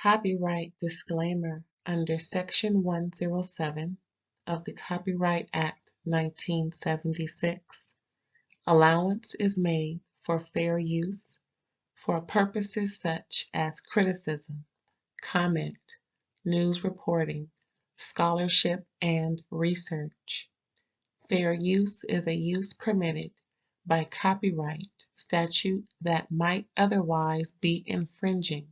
Copyright disclaimer under Section 107 of the Copyright Act 1976. Allowance is made for fair use for purposes such as criticism, comment, news reporting, scholarship, and research. Fair use is a use permitted by copyright statute that might otherwise be infringing.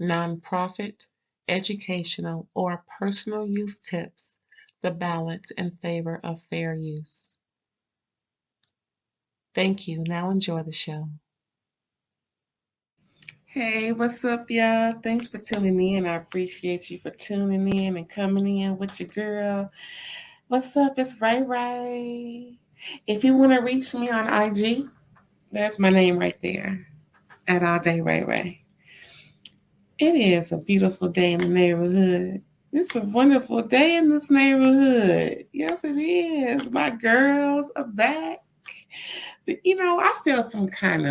Nonprofit, educational, or personal use tips the balance in favor of fair use. Thank you. Now enjoy the show. Hey, what's up, y'all? Thanks for tuning in. I appreciate you for tuning in and coming in with your girl. What's up? It's RAERAES. If you want to reach me on IG, there's my name right there, at All Day RAERAES. It is a beautiful day in the neighborhood. It's a wonderful day in this neighborhood. Yes, it is. My girls are back. I feel some kind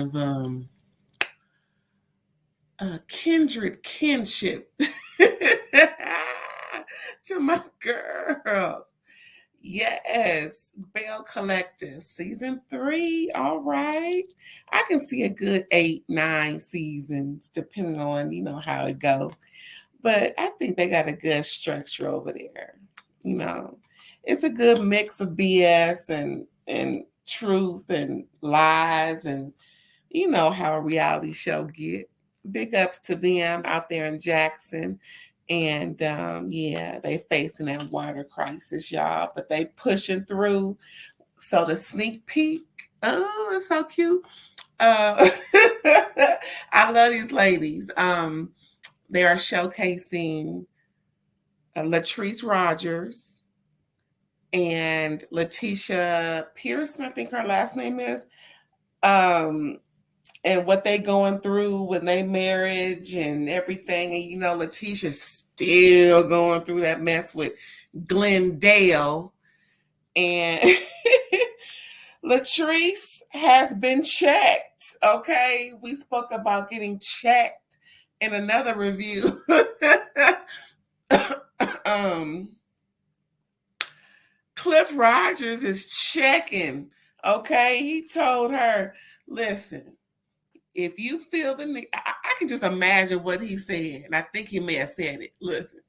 of kindred kinship to my girls. Yes, BELLE Collective season 3. All right, I can see a good 8, 9 seasons depending on how it go. But I think they got a good structure over there. It's a good mix of BS and truth and lies, and how a reality show get. Big ups to them out there in Jackson. And they facing that water crisis, y'all, but they pushing through. So the sneak peek, oh, it's so cute. I love these ladies. They are showcasing Latrice Rogers and Letitia Pearson, I think her last name is. And what they going through when they marriage and everything. And Letitia's still going through that mess with Glendale. And Latrice has been checked. Okay. We spoke about getting checked in another review. Cliff Rogers is checking. Okay. He told her, listen, if you feel the need, I can just imagine what he said, and I think he may have said it. Listen,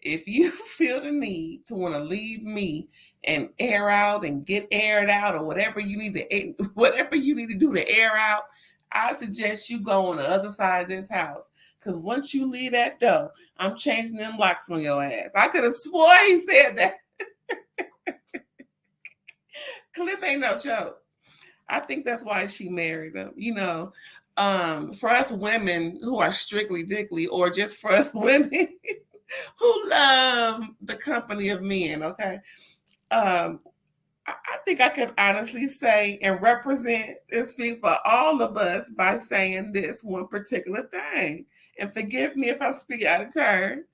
if you feel the need to want to leave me and air out and get aired out, or whatever you need to do to air out, I suggest you go on the other side of this house. Because once you leave that door, I'm changing them locks on your ass. I could have swore he said that. Cliff ain't no joke. I think that's why she married him. For us women who are strictly dickly, or just for us women who love the company of men, okay? I think I can honestly say and represent and speak for all of us by saying this one particular thing. And forgive me if I'm speaking out of turn,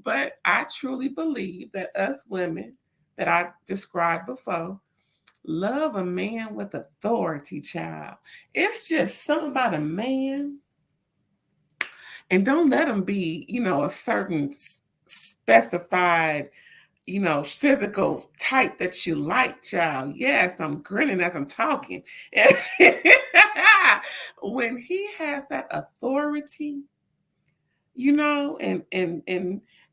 but I truly believe that us women that I described before love a man with authority, child. It's just something about a man. And don't let him be, a certain specified, physical type that you like, child. Yes, I'm grinning as I'm talking. When he has that authority, and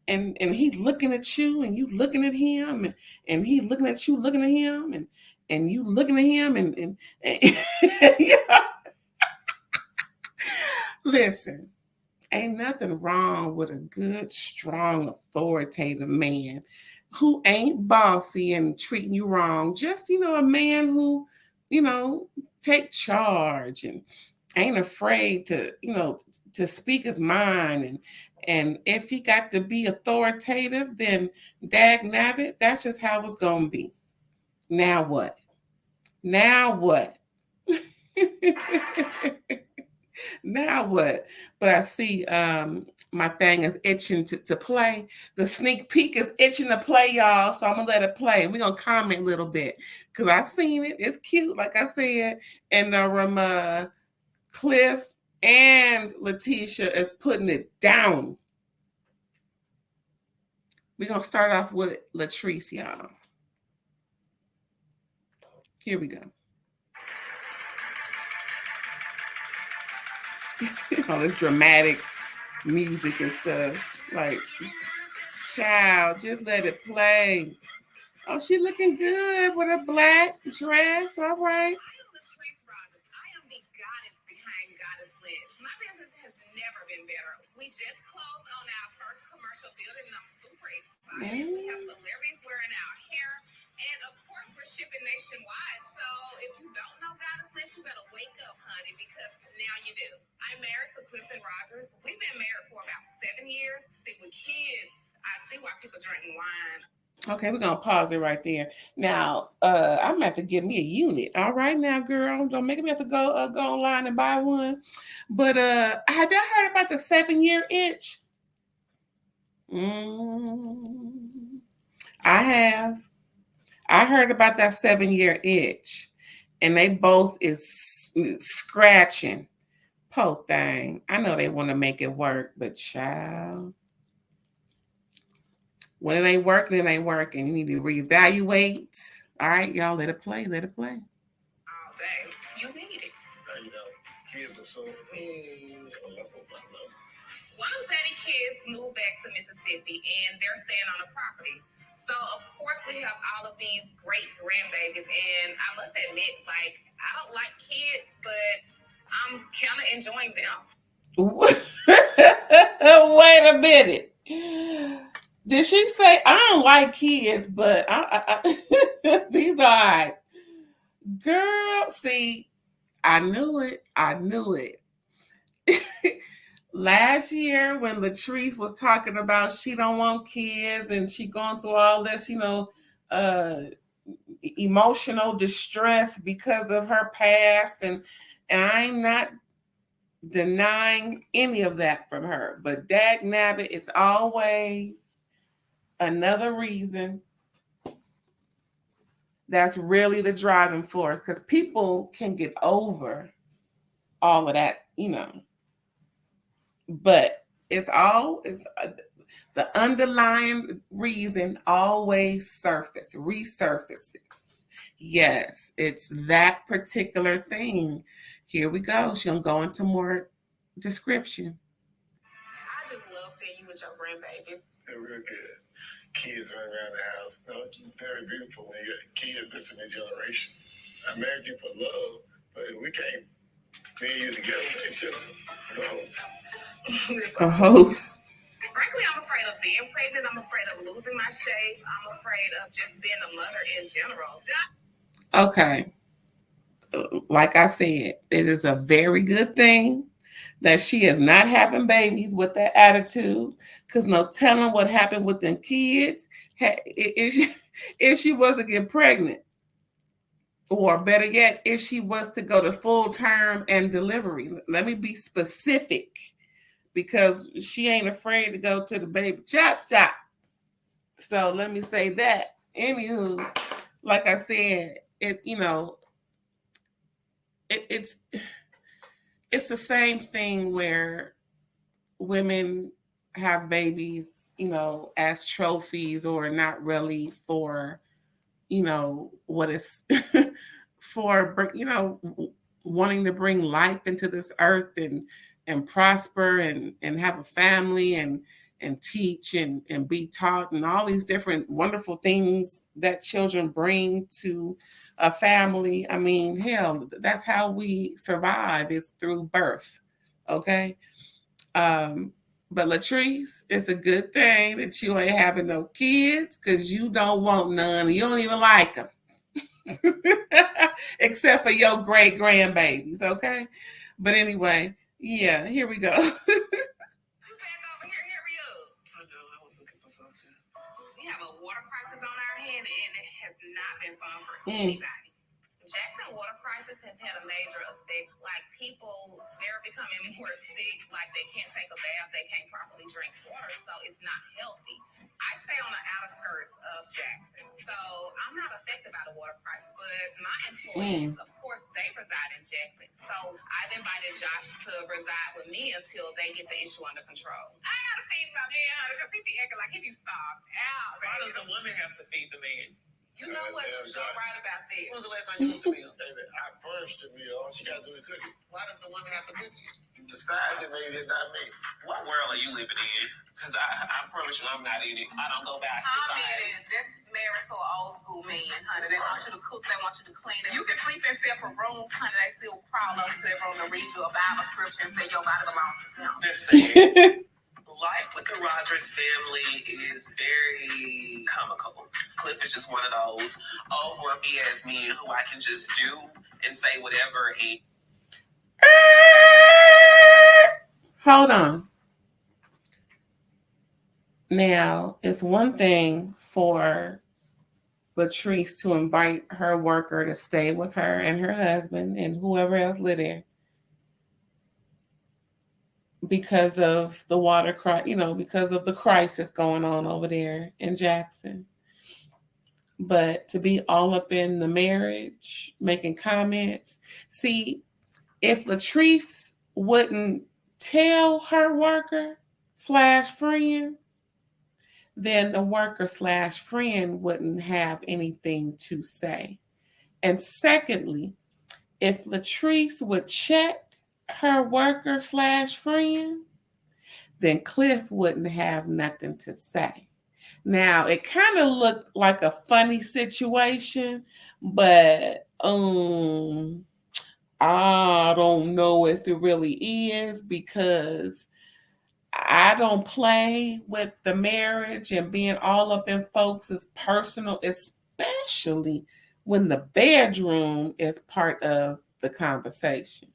he looking at you and you looking at him, and he looking at you, looking at him, and you looking at him, and Listen, ain't nothing wrong with a good, strong, authoritative man who ain't bossy and treating you wrong. Just, a man who, take charge and ain't afraid to, to speak his mind. And if he got to be authoritative, then dag nabbit, that's just how it's going to be. Now what? Now what? Now what? But I see my thing is itching to play. The sneak peek is itching to play, y'all. So I'm going to let it play. And we're going to comment a little bit. Because I seen it. It's cute, like I said. And Cliff And Letitia is putting it down. We're going to start off with Latrice, y'all. Here we go. All this dramatic music and stuff. Like, child, just let it play. Oh, she looking good with a black dress. All right. We just closed on our first commercial building, and I'm super excited. We have celebrities wearing our hair, and of course, we're shipping nationwide. So if you don't know Goddess List, you better wake up, honey, because now you do. I'm married to Clifton Rogers. We've been married for about 7 years. See, with kids, I see why people drink wine. Okay, we're gonna pause it right there. Now, I'm gonna have to get me a unit. All right, now, girl, don't make me have to go online and buy one. But have y'all heard about the 7-year itch? I have. I heard about that 7-year itch, and they both is scratching. Po thing. I know they want to make it work, but child. When it ain't working, it ain't working. You need to reevaluate. All right, y'all, let it play. Let it play. All day. You need it. You know, kids are so. One of Zaddy kids moved back to Mississippi, and they're staying on the property. So, of course, we have all of these great grandbabies. And I must admit, like, I don't like kids, but I'm kind of enjoying them. Wait a minute. Did she say I don't like kids, but these are girl? See, I knew it. I knew it. Last year, when Latrice was talking about she don't want kids and she going through all this, emotional distress because of her past, and I'm not denying any of that from her, but dag nabbit, it's always another reason that's really the driving force, because people can get over all of that, but it's the underlying reason always resurfaces. Yes, it's that particular thing. Here we go. She'll go into more description. I just love seeing you with your grandbabies. They're real good. Kids running around the house. No, it's very beautiful when you got kids. This is a generation. I married you for love, but we can't me and you together. It's just a hoax. A hoax. Frankly, I'm afraid of being pregnant. I'm afraid of losing my shape. I'm afraid of just being a mother in general. Okay. Like I said, it is a very good thing that she is not having babies with that attitude, because no telling what happened with them kids if she was to get pregnant, or better yet, if she was to go to full term and delivery. Let me be specific, because she ain't afraid to go to the baby chop shop. So let me say that. Anywho, like I said, it's the same thing where women have babies, as trophies, or not really for, what is for, wanting to bring life into this earth and prosper and have a family and teach and be taught, and all these different wonderful things that children bring to a family. I mean, hell, that's how we survive, is through birth. Okay. But Latrice, it's a good thing that you ain't having no kids, because you don't want none. You don't even like them. Except for your great grandbabies, okay? But anyway, yeah, here we go. You back over here, hurry up. I know, I was looking for something. We have a water crisis on our hand, and it has not been fun for anybody. Jackson water crisis has had a major effect. Like, people, they're becoming more sick. Like, they can't take a bath, they can't properly drink water, so it's not healthy. I stay on the outer skirts of Jackson, so I'm not affected by the water crisis. But my employees, of course, they reside in Jackson. So I've invited Josh to reside with me until they get the issue under control. I gotta feed my man, honey, because he be acting like he be starved out. Why does the woman have to feed the man? You know what? You're so right about that. When was the last time you cooked the meal? Baby, I furnished the meal. All she got to do is cook it. Why does the woman have to cook it? Decide that maybe it's not me. What world are you living in? Because I promise you I'm not in it. I don't go back to society. That's married to an old school man, honey. They want you to cook, they want you to clean. You can sleep in separate rooms, honey. They still crawl up to their room to read you a Bible scripture and say your body belongs to them. Listen, life with the Rogers family is very comical. Cliff is just one of those old grumpy ass men who I can just do and say whatever and Hold on. Now, it's one thing for Latrice to invite her worker to stay with her and her husband and whoever else live there because of the water crisis, because of the crisis going on over there in Jackson. But to be all up in the marriage, making comments. See, if Latrice wouldn't tell her worker / friend, then the worker / friend wouldn't have anything to say. And secondly, if Latrice would check her worker / friend, then Cliff wouldn't have nothing to say. Now, it kind of looked like a funny situation, but I don't know if it really is, because I don't play with the marriage and being all up in folks' personal, especially when the bedroom is part of the conversation.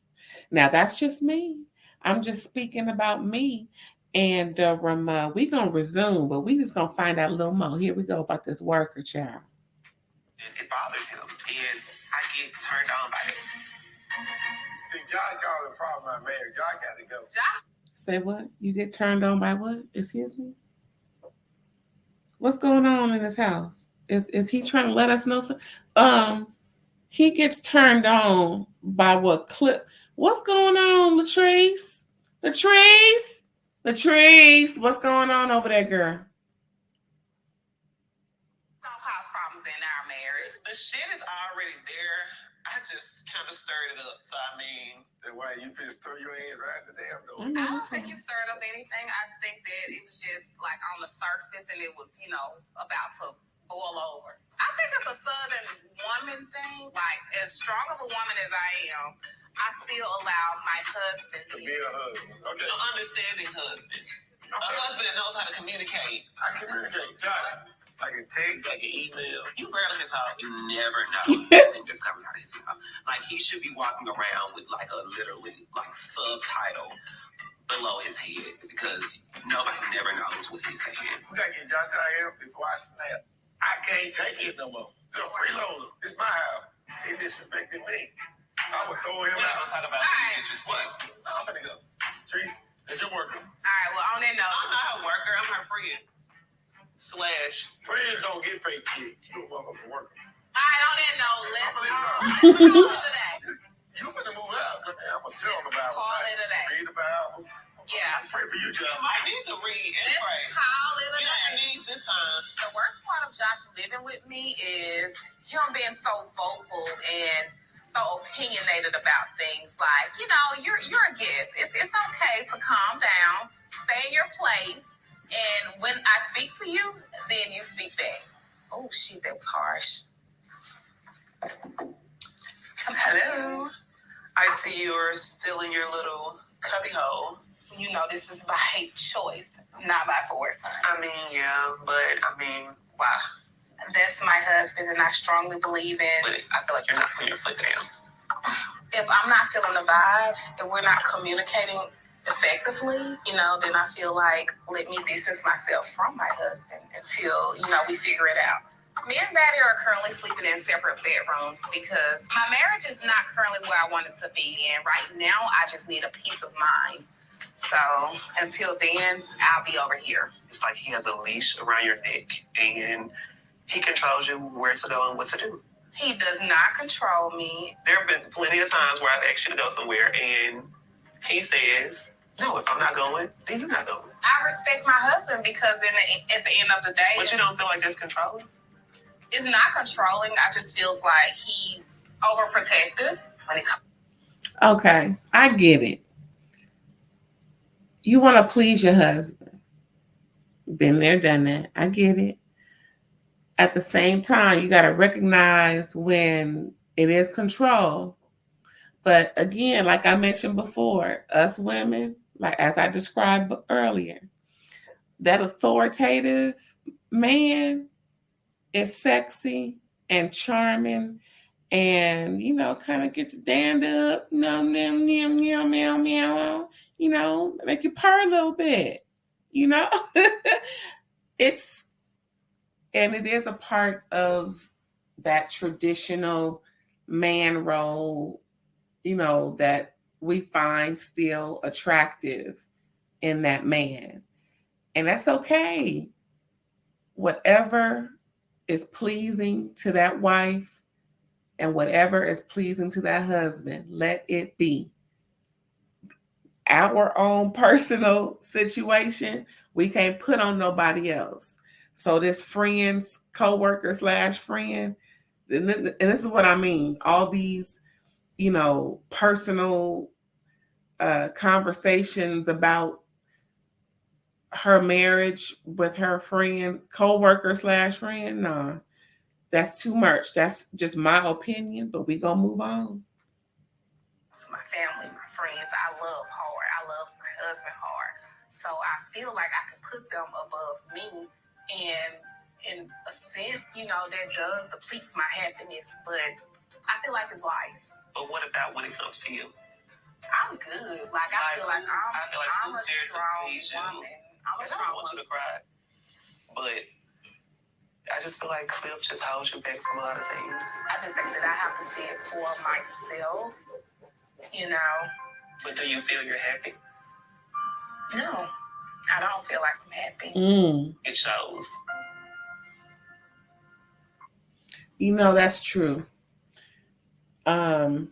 Now, that's just me. I'm just speaking about me. And we're going to resume, but we just going to find out a little more. Here we go about this worker, child. it bothers him, and I get turned on by it. See, John called the problem my marriage. John got to go. Say what? You get turned on by what? Excuse me? What's going on in his house? Is he trying to let us know something? He gets turned on by what clip? What's going on, Latrice? Latrice, what's going on over there, girl? Don't cause problems in our marriage. The shit is already there. I just kind of stirred it up. So, I mean, That's why you finna stir your ass right the damn door. I don't think you stirred up anything. I think that it was just like on the surface and it was, about to boil over. I think it's a Southern woman thing. Like, as strong of a woman as I am, I still allow my husband To be a husband. Okay. an understanding husband. A husband that knows how to communicate. I communicate. John, I can text, I can email. You barely can talk. You never know. It's coming out of his mouth. Like, he should be walking around with like a literally like subtitle below his head, because nobody never knows what he's saying. We gotta get Josh out of here before I snap. I can't take it no more. So freeloader. It's my house. He disrespected me. I would throw him We're not out. gonna talk about Alright. this. Just what? I'm gonna go. Trees, it's your worker. All right, well, on that note, I'm not her worker. I'm her friend. / Friends don't get paid shit. You a motherfucking worker. all right, on that note, let's call it a day. You finna move out. I'm gonna sit on the Bible. Call it a day. Read the Bible. Yeah. I pray for you, You John. might need to read and Let's pray. call it a Get on your day. knees this time. The worst part of Josh living with me is him being so vocal and so opinionated about things. Like, you're a guest. It's okay to calm down, stay in your place, and when I speak to you, then you speak back. Oh shit, that was harsh. Hello. I see you're still in your little cubby hole. This is by choice, not by force. I mean, yeah, but why? That's my husband, and I strongly believe in. But I feel like you're not putting your foot down. If I'm not feeling the vibe and we're not communicating effectively, then I feel like let me distance myself from my husband until, we figure it out. Me and Daddy are currently sleeping in separate bedrooms because my marriage is not currently where I want it to be. And right now, I just need a peace of mind. So until then, I'll be over here. It's like he has a leash around your neck, and he controls you where to go and what to do. He does not control me. There have been plenty of times where I've asked you to go somewhere and he says, no, if I'm not going, then you're not going. I respect my husband because at the end of the day... But you don't feel like that's controlling? It's not controlling. I just feels like he's overprotective when it comes. Okay, I get it. You want to please your husband. Been there, done that. I get it. At the same time, you got to recognize when it is control. But again, like I mentioned before, us women, like as I described earlier, that authoritative man is sexy and charming and, you know, kind of get your stand up, meow, meow, meow, meow, meow, meow, you know, make you purr a little bit, you know. And it is a part of that traditional man role, you know, that we find still attractive in that man. And that's okay. Whatever is pleasing to that wife and whatever is pleasing to that husband, let it be. Our own personal situation, we can't put on nobody else. So this friends, co-worker / friend, and this is what I mean, all these, you know, personal conversations about her marriage with her friend, co-worker / friend, nah, that's too much. That's just my opinion, but we gonna move on. My family, my friends, I love hard. I love my husband hard. So I feel like I can put them above me. And in a sense, you know, that does deplete my happiness, but I feel like it's life. But what about when it comes to you? I'm good. Like I feel like I'm a strong woman. I'm a strong woman. I don't want you to cry. But I just feel like Cliff just holds you back from a lot of things. I just think that I have to see it for myself, you know. But do you feel you're happy? No, I don't feel like I'm happy. It shows. You know, that's true. I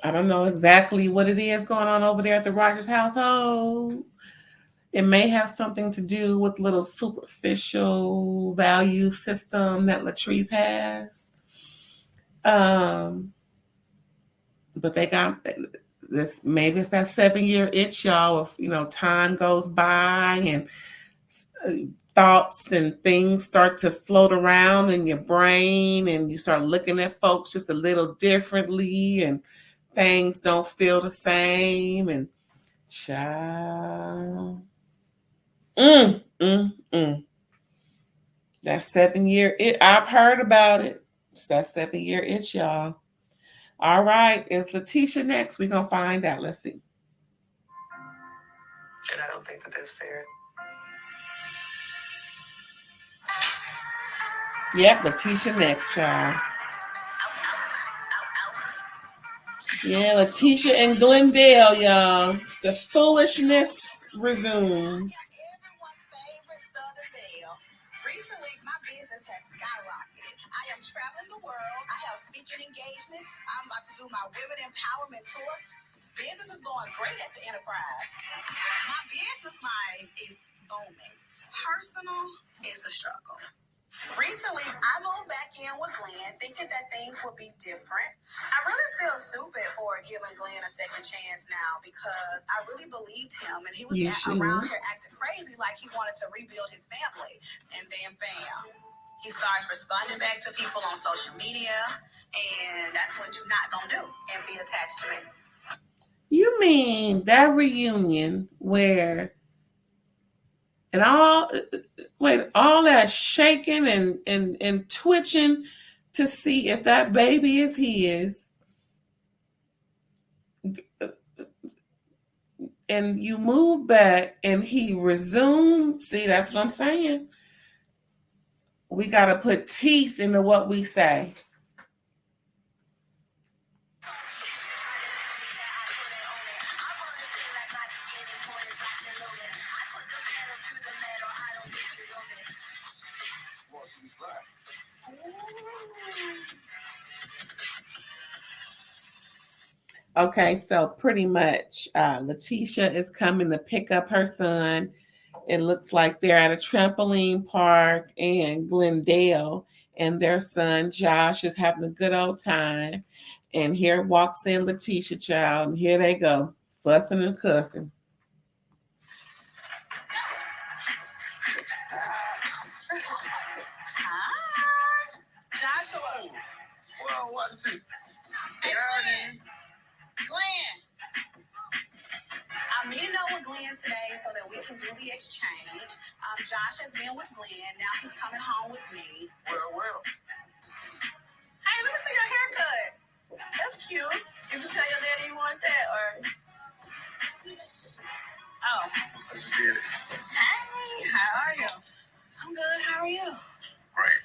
don't know exactly what it is going on over there at the Rogers household. It may have something to do with little superficial value system that Latrice has. But they got this, maybe it's that 7-year itch, y'all, if, you know, time goes by and thoughts and things start to float around in your brain and you start looking at folks just a little differently and things don't feel the same and child. That 7-year itch, I've heard about it. It's that 7-year itch, y'all. All right, is Letitia next? We're gonna find out. Let's see. And I don't think that that's fair. Yep, Letitia next, child. Yeah, Letitia and Glendale, y'all. It's the foolishness resumes. Everyone's favorite Southern Belle. Recently, my business has skyrocketed. I am traveling the world. I have speaking engagements. I'm about to do my women empowerment tour. Business is going great at the enterprise. My business life is booming. Personal is a struggle. Recently, I moved back in with Glenn thinking that things would be different. I really feel stupid for giving Glenn a second chance now because I really believed him and he was around here acting crazy like he wanted to rebuild his family. And then bam, he starts responding back to people on social media and that's what you're not going to do and be attached to me. You mean that reunion where and all that shaking and twitching to see if that baby is his, and you move back and he resumed. See, that's what I'm saying. We got to put teeth into what we say. Okay, so pretty much Letitia is coming to pick up her son. It looks like they're at a trampoline park, and Glendale and their son Josh is having a good old time. And here walks in Letitia, child, and here they go, fussing and cussing. Hi, Joshua. Well, watch this. Hey, Glenn. Glenn. I'm meeting up with Glenn today so that we can do the exchange. Josh has been with Glenn. Now he's coming home with me. Well. Hey, let me see your haircut. That's cute. Did you tell your daddy you wanted that, or? Oh. I just did it. Hey, how are you? I'm good. How are you? Great.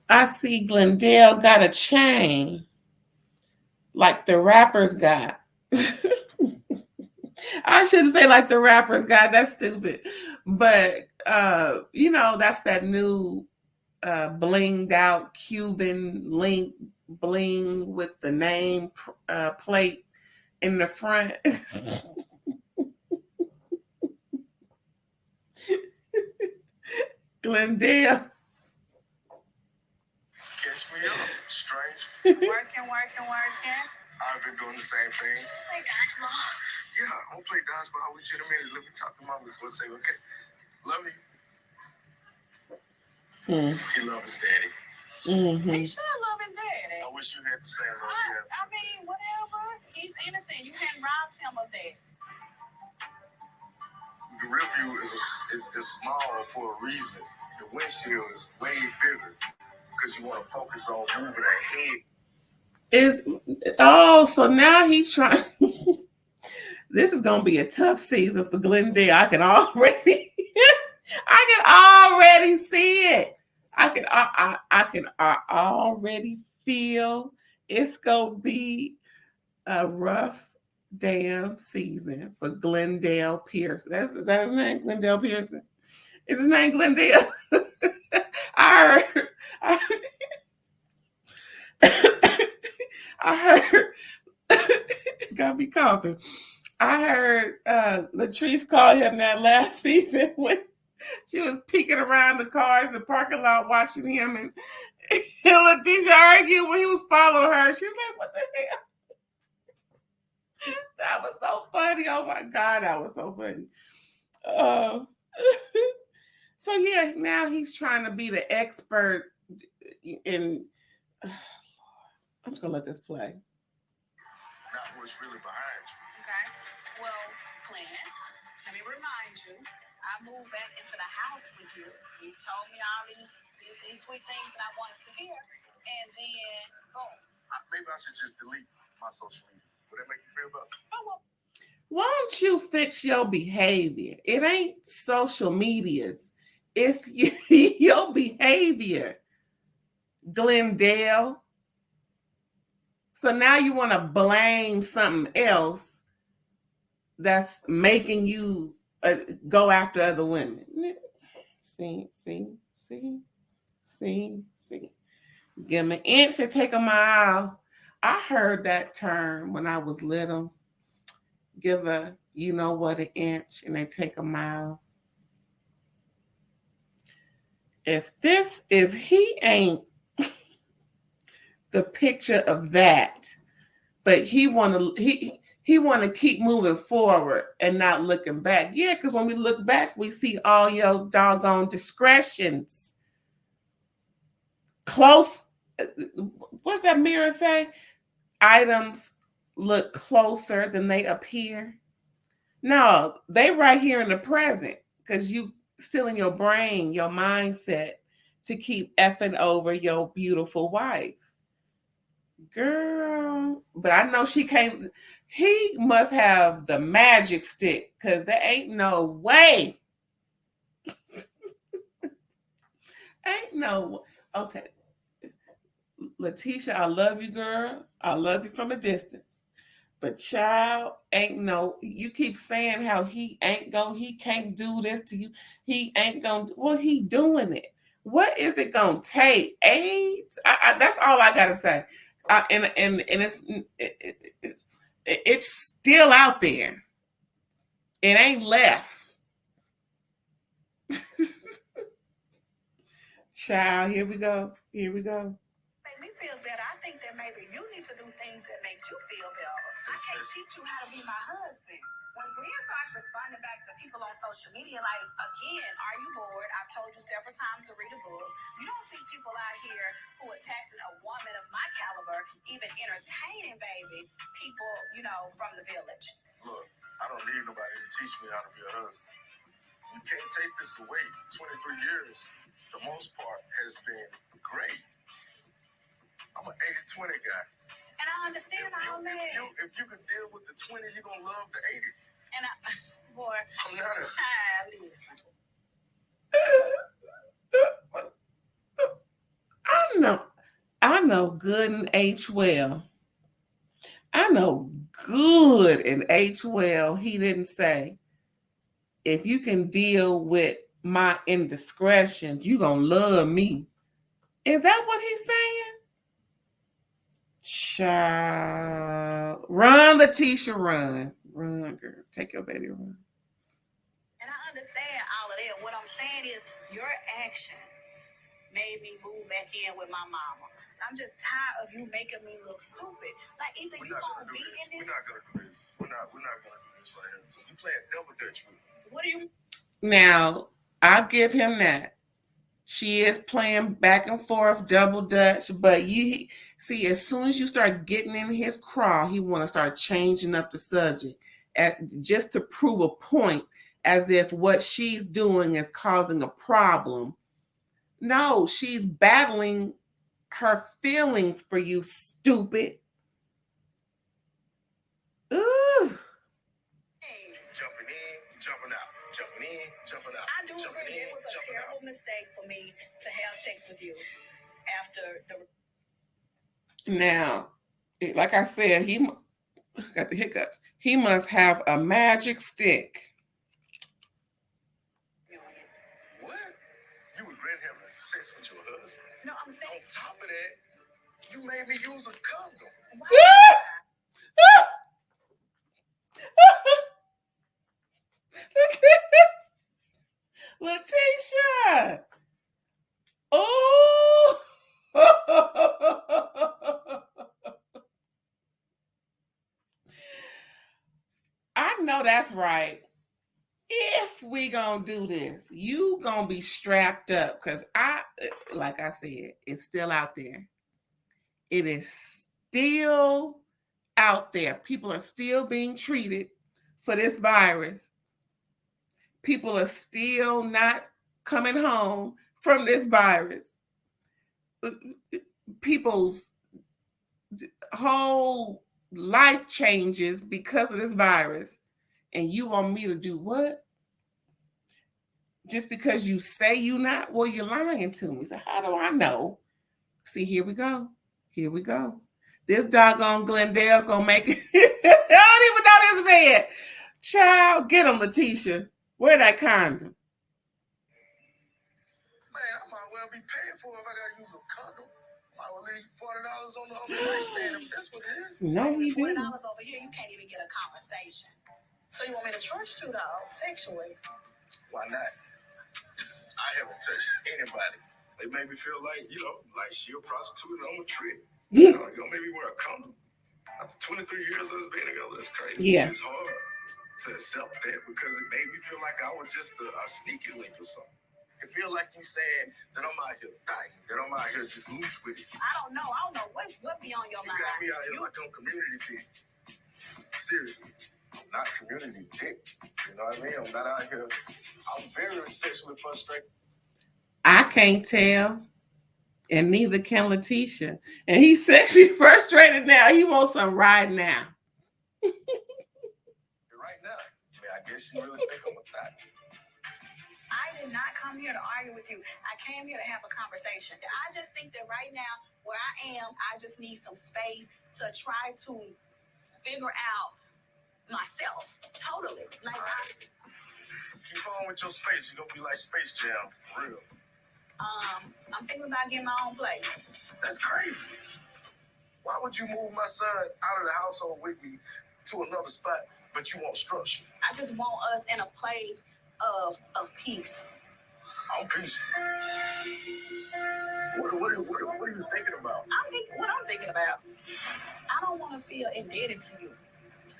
I see Glendale got a chain like the rappers got. I shouldn't say like the rappers got, that's stupid. But that's that new blinged out Cuban link bling with the name plate in the front. Glendale. Catch me up, strange. Working. I've been doing the same thing. Play dodgeball. Yeah, I'm gonna play dodgeball with you in a minute. Let me talk to mama before I say, okay. Love you. He loves his daddy. Mm-hmm. He should love his daddy. I wish you had the same love he had. I mean, whatever. He's innocent. You hadn't robbed him of that. The rear view is small for a reason. The windshield is way bigger because you want to focus on moving ahead. So now he's trying. This is gonna be a tough season for Glendale. I can already see it. I can already feel it's gonna be a rough damn season for Glendale Pearson. Is that his name? Glendale Pearson? Is his name Glendale? I heard got me coughing. I heard Latrice call him that last season when she was peeking around the cars in the parking lot watching him, and Letitia argued when he was following her. She was like, what the hell? That was so funny. Oh my God, that was so funny. So yeah, now he's trying to be the expert in. I'm just gonna let this play. Not what's really behind you. Okay. Well, Glenn, let me remind you, I moved back into the house with you. You told me all these sweet things that I wanted to hear, and then boom. Maybe I should just delete my social media. Would that make you feel better? Oh well. Why don't you fix your behavior? It ain't social medias. It's your behavior, Glendale. So now you want to blame something else that's making you go after other women. See. Give 'em an inch and take a mile. I heard that term when I was little. Give a, an inch and they take a mile. If he ain't the picture of that, but he want to keep moving forward and not looking back. Yeah, because when we look back, we see all your doggone discretions. Close, what's that mirror say? Items look closer than they appear. No, they right here in the present, because you still in your brain, your mindset to keep effing over your beautiful wife. Girl, but I know she can't. He must have the magic stick, because there ain't no way. Ain't no. Okay. Letitia, I love you, girl. I love you from a distance. But child, ain't no, you keep saying how he can't do this to you. He ain't gonna, well, he doing it. What is it gonna take? 8? That's all I gotta say. And it's still out there. It ain't left. Child, here we go. Here we go. Make me feel better. I think that maybe you need to do things that make you feel better. I can't teach you how to be my husband. When Glenn starts responding back to people on social media, like, again, are you bored? I've told you several times to read a book. You don't see people out here who attaches a woman of my caliber, even entertaining, baby, people, from the village. Look, I don't need nobody to teach me how to be a husband. You can't take this away. 23 years, the most part, has been great. I'm an 80-20 guy. And I understand all that. If you can deal with the 20, you're going to love the 80. And boy, I'm not a child, listen. I know good and H well. I know good and H well. He didn't say, if you can deal with my indiscretions, you gonna love me. Is that what he's saying? Child. Run, Letitia, run. Run, girl. Take your baby, run. And I understand all of that. What I'm saying is your actions made me move back in with my mama. I'm just tired of you making me look stupid. Like, either you gonna be in this. We're not gonna do this. We're not gonna do this right here. You playing double dutch with me. What do you? Now, I'll give him that. She is playing back and forth double dutch, but you see, as soon as you start getting in his craw, he want to start changing up the subject, just to prove a point, as if what she's doing is causing a problem. No, she's battling her feelings for you, stupid. Ooh. Jumping in, jumping out. Jumping in, jumping out. I do agree it was a terrible mistake for me to have sex with you after the. Now, like I said, he got the hiccups. He must have a magic stick. What? You regret having sex with your husband? No, I'm saying. On top of that, you made me use a condom. Letitia! Oh! I know that's right. If we gonna do this, you gonna be strapped up, because like I said, it's still out there. It is still out there. People are still being treated for this virus. People are still not coming home from this virus. People's whole life changes because of this virus. And you want me to do what? Just because you say you not? Well, you're lying to me. So how do I know? See, here we go. Here we go. This doggone Glendale's gonna make it. I don't even know this man. Child, get him, Letitia. Wear that condom. Man, I might well be paying for it if I gotta use a condom. I might well leave $40 on the nightstand if that's what it is. No, he $40 didn't. over here, you can't even get a conversation. So you want me to trust you, though, sexually? Why not? I haven't touched anybody. They made me feel like, like she a prostitute and I'm a trick. You gonna make me wear a condom. After 23 years of us being together, that's crazy. Yeah. It's hard to accept that because it made me feel like I was just a sneaky link or something. It feel like you saying that I'm out here dying, that I'm out here just loose with it. I don't know what be on your mind. You got me out here like I'm community dick. Seriously. I'm not community dick. You know what I mean? I'm not out here. I'm very sexually frustrated. I can't tell. And neither can Letitia. And he's sexually frustrated now. He wants some right now. Right now. I mean, I guess you really think I'm a thot. I did not come here to argue with you. I came here to have a conversation. I just think that right now, where I am, I just need some space to try to figure out myself. Totally. Like, keep on with your space. You're going to be like Space Jam. For real. I'm thinking about getting my own place. That's crazy. Why would you move my son out of the household with me to another spot, but you want structure? I just want us in a place of peace. I'm peaceful. What are you thinking about? I'm thinking about. I don't want to feel indebted to you.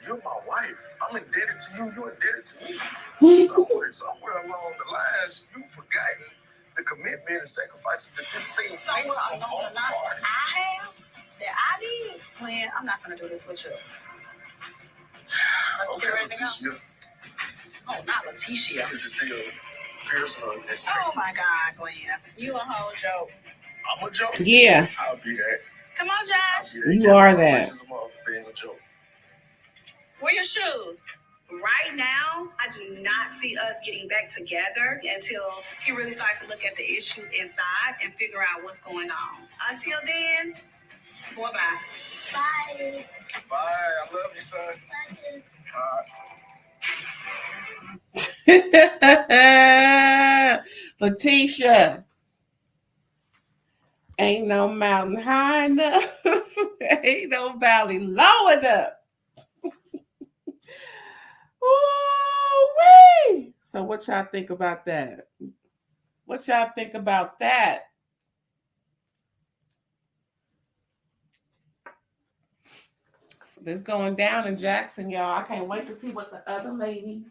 You're my wife. I'm indebted to you. You're indebted to me. somewhere along the lines, you've forgotten the commitment and sacrifices that this thing takes from all parties. I did. Glenn, I'm not gonna do this with you. Okay, Leticia. Oh, not Leticia. This is still fierce. Oh my God, Glenn, you a whole joke. I'm a joke. Yeah. I'll be that. Come on, Josh. You are that. Being a joke. Where your shoes? Right now, I do not see us getting back together until he really starts to look at the issues inside and figure out what's going on. Until then, boy, bye. Bye. Bye. I love you, son. Bye. Leticia, ain't no mountain high enough, ain't no valley low enough. Ooh-wee. So what y'all think about that? What y'all think about that? This going down in Jackson, y'all. I can't wait to see what the other ladies.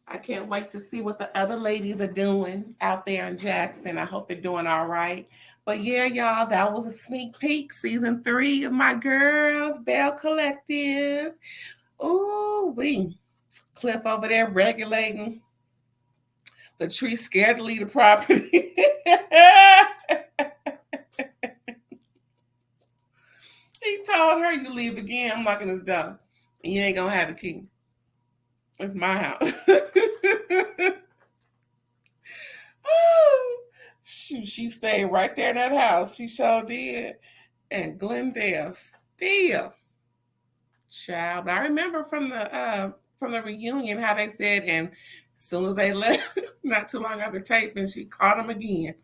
I can't wait to see what the other ladies are doing out there in Jackson. I hope they're doing all right. But yeah, y'all, that was a sneak peek. Season 3 of my girls, Belle Collective. Ooh, Cliff over there regulating. Latrice scared to leave the property. He told her, you leave again, I'm locking this door. And you ain't gonna have the key. It's my house. She stayed right there in that house. She sure did. And Glendale still. Child. But I remember from the reunion how they said, and as soon as they left, not too long after taping, she caught him again.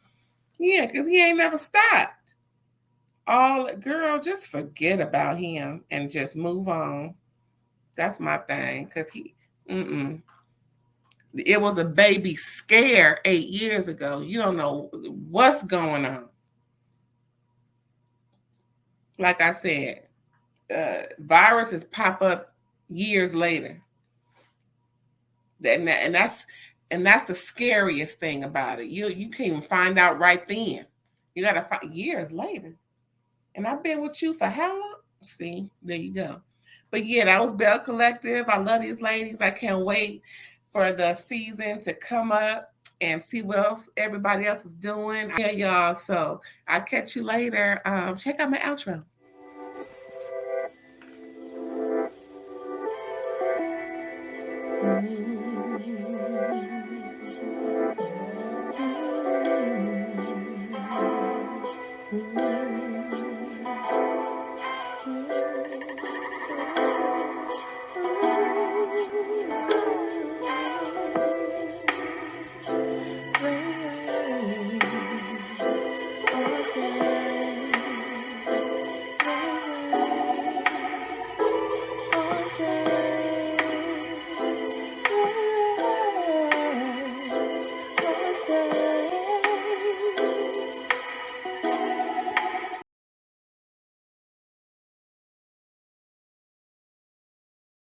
Yeah, because he ain't never stopped. Girl, just forget about him and just move on. That's my thing. Because it was a baby scare 8 years ago. You don't know what's going on. Like I said, viruses pop up years later. And that's the scariest thing about it. You can't even find out right then. You got to find years later. And I've been with you for how long? See, there you go. But yeah, that was Belle Collective. I love these ladies. I can't wait for the season to come up and see what else everybody else is doing. Yeah, y'all. So I'll catch you later. Check out my outro.